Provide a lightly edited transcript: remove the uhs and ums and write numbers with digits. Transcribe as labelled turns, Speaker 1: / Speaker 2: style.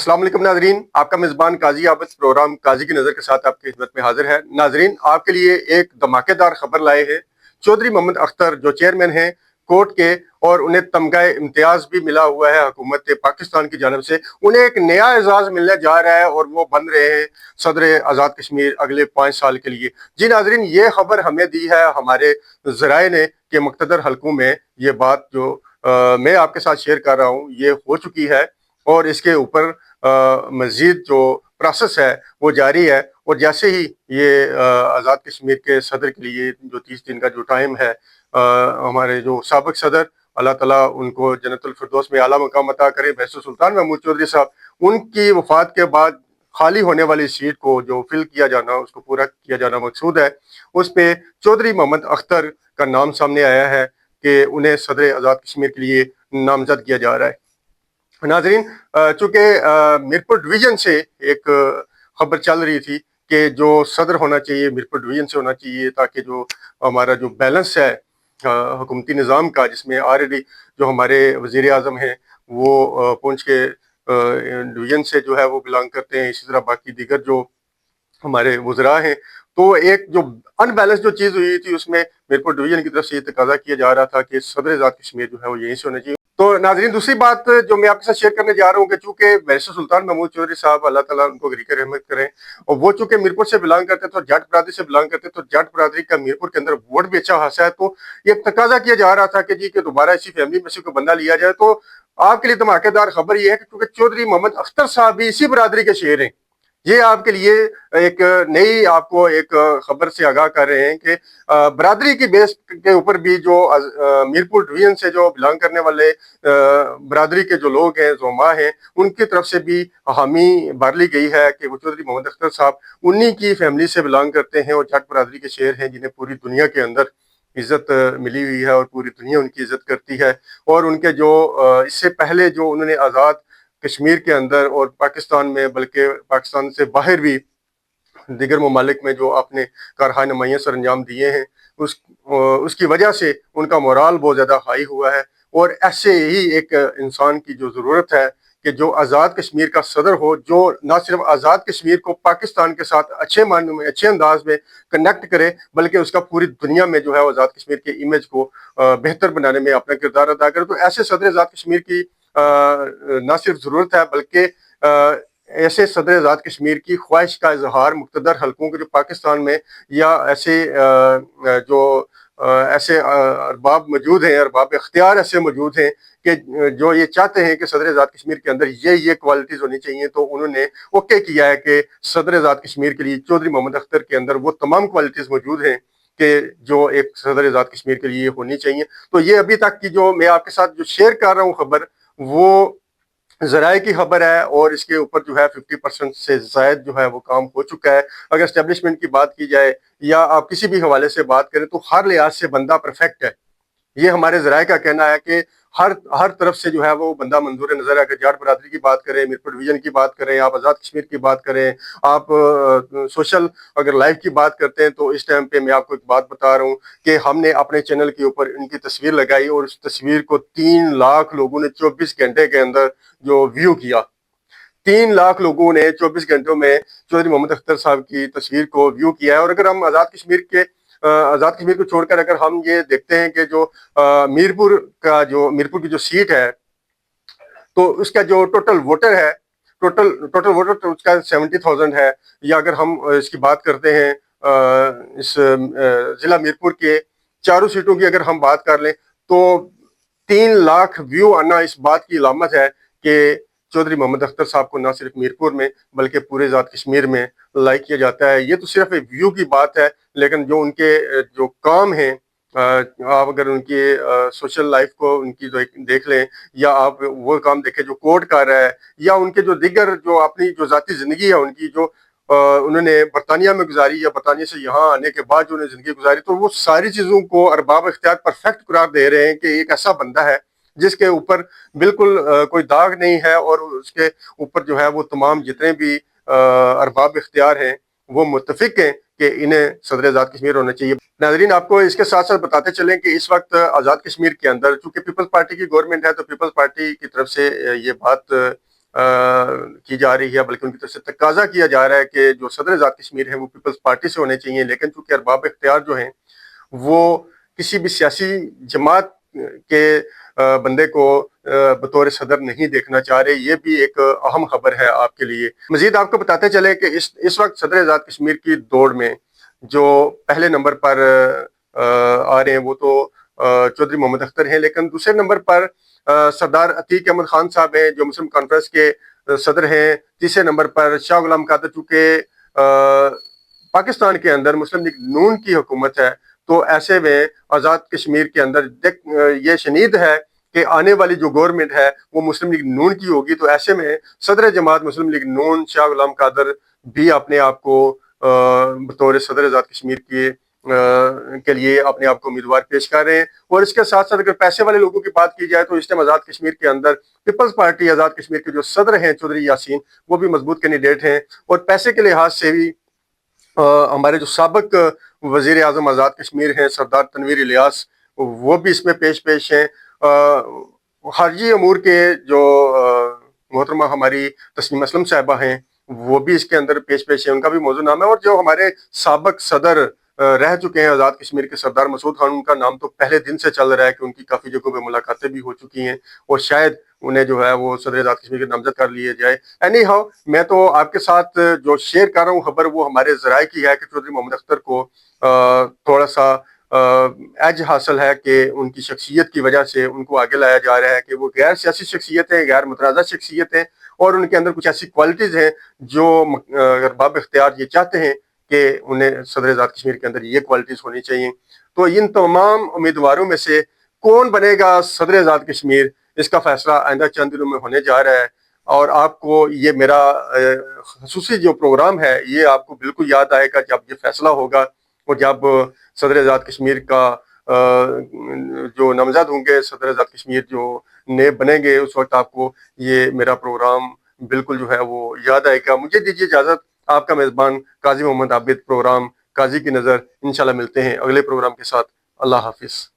Speaker 1: अस्सलाम वालेकुम नाजरीन, आपका मेज़बान काजी आबद प्रोग्राम काजी की नज़र के साथ आपकी खिदमत में हाजिर है। नाजरीन, आपके लिए एक धमाकेदार खबर लाए हैं। चौधरी मोहम्मद अख्तर जो चेयरमैन हैं कोर्ट के, और उन्हें तमगा इम्तियाज़ भी मिला हुआ है हुकूमत पाकिस्तान की जानब से। उन्हें एक नया एजाज़ मिलने जा रहा है और वो बन रहे हैं सदर आज़ाद कश्मीर अगले 5 साल के लिए। जी नाजरीन, ये खबर हमें दी है हमारे ज़राए ने कि मुक़्तदर हलकों में ये बात जो मैं आपके साथ शेयर कर रहा हूँ ये हो चुकी है, और इसके ऊपर मज़ीद जो प्रोसेस है वो जारी है। और जैसे ही ये आज़ाद कश्मीर के सदर के लिए जो 30 दिन का जो टाइम है, हमारे जो साबिक़ सदर, अल्लाह ताला उनको जन्नतुल फिरदौस में आला मकाम अता करे, बैरिस्टर सुल्तान महमूद चौधरी साहब, उनकी वफ़ात के बाद खाली होने वाली सीट को जो फिल किया जाना, उसको पूरा किया जाना मकसूद है। उस पे चौधरी मोहम्मद अख्तर का नाम सामने आया है कि उन्हें सदर आज़ाद कश्मीर के लिए नामज़द किया जा रहा है। नाजरीन, चूँकि मीरपुर डिवीज़न से एक खबर चल रही थी कि जो सदर होना चाहिए मीरपुर डिवीज़न से होना चाहिए, ताकि जो हमारा जो बैलेंस है हुकूमती निज़ाम का, जिसमें ऑलरेडी जो हमारे वज़ीर आज़म हैं वो पुंछ के डिवीज़न से जो है वो बिलोंग करते हैं, इसी तरह बाकी दीगर जो हमारे वज़रा हैं। तो एक जो अनबैलेंस जो चीज़ हुई थी उसमें मीरपुर डिवीज़न की तरफ से ये तकाज़ा किया जा रहा था कि सदर आज़ाद कश्मीर जो है वो यहीं से होना चाहिए। तो नाज़रीन, दूसरी बात जो मैं आपके साथ शेयर करने जा रहा हूँ कि चूँकि बैरिस्टर सुल्तान महमूद चौधरी साहब, अल्लाह ताला उनको गरीक़ रहमत करें, और वो चूँकि मीरपुर से बिलोंग करते थे और जाट बरादरी से बिलोंग करते, तो जाट बरादरी का मीरपुर के अंदर वोट भी अच्छा खासा है। तो ये तकाज़ा किया जा रहा था कि जी कि दोबारा इसी फैमिली में से कोई बंदा लिया जाए। तो आपके लिए धमाकेदार खबर ये है कि चूँकि चौधरी मोहम्मद अख्तर साहब भी इसी बरादरी के शेर हैं। ये आपके लिए एक नई आपको एक खबर से आगाह कर रहे हैं कि बरादरी की बेस के ऊपर भी जो मीरपुर डिवीज़न से जो बिलोंग करने वाले बरादरी के जो लोग हैं, ज़ोमा हैं, उनकी तरफ से भी हामी भर ली गई है कि वो चौधरी मोहम्मद अख्तर साहब उन्हीं की फैमिली से बिलोंग करते हैं और जाट बरादरी के शेर हैं, जिन्हें पूरी दुनिया के अंदर इज़्ज़त मिली हुई है और पूरी दुनिया उनकी इज़्ज़त करती है। और उनके जो इससे पहले जो उन्होंने आज़ाद कश्मीर के अंदर और पाकिस्तान में, बल्कि पाकिस्तान से बाहर भी दीगर ममालिक में जो आपने कारहाय नुमाइयाँ सर अंजाम दिए हैं, उसकी वजह से उनका मोराल बहुत ज़्यादा हाई हुआ है। और ऐसे ही एक इंसान की जो ज़रूरत है कि जो आज़ाद कश्मीर का सदर हो, जो ना सिर्फ आज़ाद कश्मीर को पाकिस्तान के साथ अच्छे मायनों में, अच्छे अंदाज में कनेक्ट करे, बल्कि उसका पूरी दुनिया में जो है आज़ाद कश्मीर के इमेज को बेहतर बनाने में अपना किरदार अदा करे। तो ऐसे सदर आज़ाद कश्मीर की ना सिर्फ ज़रूरत है, बल्कि ऐसे सदर आज़ाद कश्मीर की ख्वाहिश का इजहार मुक़्तदर हलकों के जो पाकिस्तान में, या ऐसे जो ऐसे अरबाब मौजूद हैं, अरबाब इख्तियार ऐसे मौजूद हैं कि जो ये चाहते हैं कि सदर आज़ाद कश्मीर के अंदर ये क्वालिटीज़ होनी चाहिए। तो उन्होंने ओके किया है कि सदर आज़ाद कश्मीर के लिए चौधरी मोहम्मद अख्तर के अंदर वो तमाम क्वालिटीज़ मौजूद हैं कि जो एक सदर आज़ाद कश्मीर के लिए होनी चाहिए। तो ये अभी तक की जो मैं आपके साथ जो शेयर कर रहा हूँ खबर, वो ज़राए की खबर है, और इसके ऊपर जो है 50% से ज़ायद जो है वो काम हो चुका है। अगर एस्टेब्लिशमेंट की बात की जाए या आप किसी भी हवाले से बात करें, तो हर लिहाज से बंदा परफेक्ट है। ये हमारे ज़राए का कहना है कि हर तरफ से जो है वो बंदा मंजूर नज़र है। अगर जाट बरादरी की बात करें, मीरपुर डिवीज़न की बात करें, आप आज़ाद कश्मीर की बात करें, आप सोशल अगर लाइफ की बात करते हैं, तो इस टाइम पे मैं आपको एक बात बता रहा हूँ कि हमने अपने चैनल के ऊपर इनकी तस्वीर लगाई और उस तस्वीर को 3 लाख लोगों ने 24 घंटे के अंदर जो व्यू किया। 3 लाख लोगों ने 24 घंटों में चौधरी मोहम्मद अख्तर साहब की तस्वीर को व्यू किया है। और अगर हम आज़ाद कश्मीर को छोड़कर अगर हम ये देखते हैं कि जो मीरपुर की जो सीट है, तो उसका जो टोटल वोटर है, टोटल वोटर तो उसका 70,000 है। या अगर हम इसकी बात करते हैं इस ज़िला मीरपुर के चारों सीटों की अगर हम बात कर लें, तो 3 लाख व्यू आना इस बात की अलामत है कि चौधरी मोहम्मद अख्तर साहब को ना सिर्फ मीरपुर में बल्कि पूरे आज़ाद कश्मीर में लाइक किया जाता है। ये तो सिर्फ एक व्यू की बात है, लेकिन जो उनके जो काम हैं, आप अगर उनकी सोशल लाइफ को उनकी जो देख लें, या आप वो काम देखें जो कोर्ट कर रहा है, या उनके जो दीगर जो अपनी जो ज़ाती ज़िंदगी है उनकी जो उन्होंने बरतानिया में गुजारी या बरतानिया से यहाँ आने के बाद जो उन्होंने ज़िंदगी गुजारी, तो वो सारी चीज़ों को अरबाब इख्तियार परफेक्ट करार दे रहे हैं कि एक ऐसा बंदा है जिसके ऊपर बिल्कुल कोई दाग नहीं है, और उसके ऊपर जो है वो तमाम जितने भी अरबाब इख्तियार हैं वो मुत्तफिक हैं कि इन्हें सदर आज़ाद कश्मीर होना चाहिए। नाज़रीन, आपको इसके साथ साथ बताते चलें कि इस वक्त आज़ाद कश्मीर के अंदर चूँकि पीपल्स पार्टी की गवर्नमेंट है, तो पीपल्स पार्टी की तरफ से ये बात کی جا رہی ہے، بلکہ ان کی طرف سے تقاضا کیا جا رہا ہے کہ جو صدر آزاد کشمیر ہیں وہ پیپلز پارٹی سے ہونے چاہیے، لیکن چونکہ ارباب اختیار جو ہیں وہ کسی بھی سیاسی جماعت کے بندے کو بطور صدر نہیں دیکھنا چاہ رہے. یہ بھی ایک اہم خبر ہے آپ کے لیے. مزید آپ کو بتاتے چلیں کہ اس وقت صدر آزاد کشمیر کی دوڑ میں جو پہلے نمبر پر آ رہے ہیں وہ تو چودھری محمد اختر ہیں، لیکن دوسرے نمبر پر سردار عتیق احمد خان صاحب ہیں جو مسلم کانفرنس کے صدر ہیں. تیسرے نمبر پر شاہ غلام قادر، چونکہ پاکستان کے اندر مسلم لیگ نون کی حکومت ہے، تو ایسے میں آزاد کشمیر کے اندر یہ شنید ہے کہ آنے والی جو گورنمنٹ ہے وہ مسلم لیگ نون کی ہوگی. تو ایسے میں صدر جماعت مسلم لیگ نون شاہ غلام قادر بھی اپنے آپ کو بطور صدر آزاد کشمیر کے لیے اپنے آپ کو امیدوار پیش کر رہے ہیں. اور اس کے ساتھ ساتھ اگر پیسے والے لوگوں کی بات کی جائے تو اس ٹائم آزاد کشمیر کے اندر پیپلز پارٹی آزاد کشمیر کے جو صدر ہیں چودھری یاسین، وہ بھی مضبوط کینڈیڈیٹ ہیں. اور پیسے کے لحاظ سے بھی ہمارے جو سابق وزیر اعظم آزاد کشمیر ہیں سردار تنویر الیاس، وہ بھی اس میں پیش ہیں. خارجی امور کے جو محترمہ ہماری تسنیم اسلم صاحبہ ہیں وہ بھی اس کے اندر پیش ہیں، ان کا بھی موضوع نام ہے. اور جو ہمارے سابق صدر رہ چکے ہیں آزاد کشمیر کے سردار مسعود خان، ان کا نام تو پہلے دن سے چل رہا ہے کہ ان کی کافی جگہوں پہ ملاقاتیں بھی ہو چکی ہیں اور شاید انہیں جو ہے وہ صدر آزاد کشمیر کے نامزد کر لیے جائے. اینی ہاؤ، میں تو آپ کے ساتھ جو شیئر کر رہا ہوں خبر وہ ہمارے ذرائع کی ہے کہ چودھری محمد اختر کو تھوڑا سا ایج حاصل ہے کہ ان کی شخصیت کی وجہ سے ان کو آگے لایا جا رہا ہے کہ وہ غیر سیاسی شخصیت ہیں، غیر متنازع شخصیت ہیں، اور ان کے اندر کچھ ایسی کوالٹیز ہیں جو ارباب اختیار یہ چاہتے ہیں کہ انہیں صدر آزاد کشمیر کے اندر یہ کوالٹیز ہونی چاہیے. تو ان تمام امیدواروں میں سے کون بنے گا صدر آزاد کشمیر، اس کا فیصلہ آئندہ چند دنوں میں ہونے جا رہا ہے. اور آپ کو یہ میرا خصوصی جو پروگرام ہے یہ آپ کو بالکل یاد آئے گا جب یہ فیصلہ ہوگا، اور جب صدر آزاد کشمیر کا جو نامزد ہوں گے، صدر آزاد کشمیر جو نئے بنیں گے، اس وقت آپ کو یہ میرا پروگرام بالکل جو ہے وہ یاد آئے گا. مجھے دیجیے اجازت، آپ کا میزبان قاضی محمد عابد، پروگرام قاضی کی نظر. انشاءاللہ ملتے ہیں اگلے پروگرام کے ساتھ. اللہ حافظ.